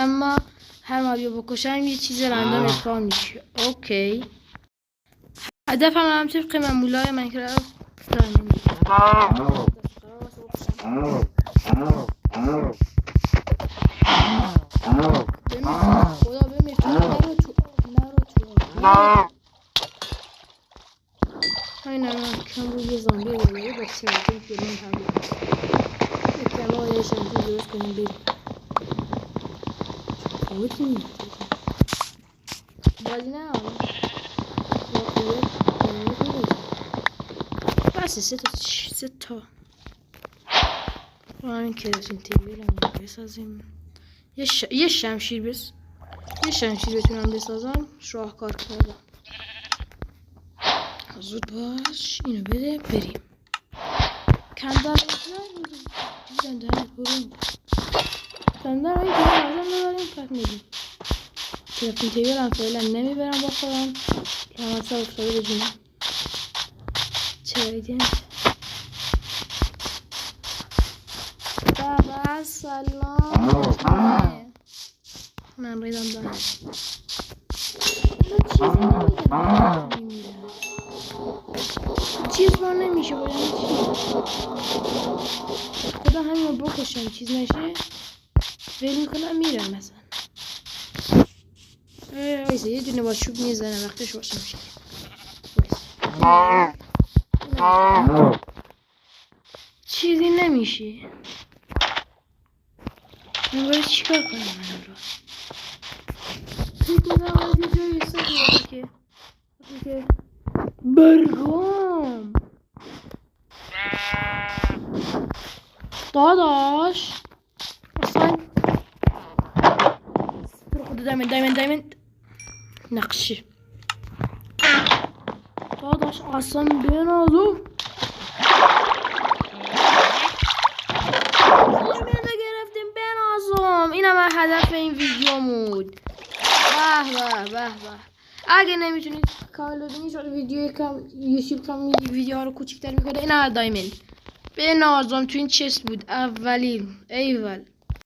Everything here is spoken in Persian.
اما هر ما بیا بکشم یه چیز رندوم اسپان میشه. اوکی هدفم هم طبق معمولای منکرافت داینامیک. خدا بمیر تو نرو تو همین الان کم روی زامبی داره با سرعتی فیلم هم یکم آقای شمپی درست کنیم بریم بودیم بازی نه بس سه تا همین کراتین تیبل هم بسازیم. یه شمشیر بتونم بسازم شاهکار کردم. زود باش اینو بده بریم. کندر بریم کندر این که لازم نداریم پس میریم. کراتین تیبل هم فعلا نمیبرم با خودم لحمت ها افتاده به جونم. چرا ایدیم بابا سلام من ریدم دارم چیز بار نمیشه باید خدا همین رو بکشم چیز نشه ویل میکنم میرم مثلا وایسه یه دونه با چوب میزنم وقتش باشه میشه چیزی نمیشه من باید چیکار کنم من رو فکر کنم از یه جایی ساده که برگام داداش اصلا برو خود دایمند نقشه داداش اصلا بنازو گرفتیم بنازم اینم هدف این ویدیو بود. به اگه نمیتونید کانال ببینید ویدیو کم یوتیوب کم ویدیوها رو کوچیک‌تر میکنه. اینا دایمند بنازم تو این چست بود اولین ایول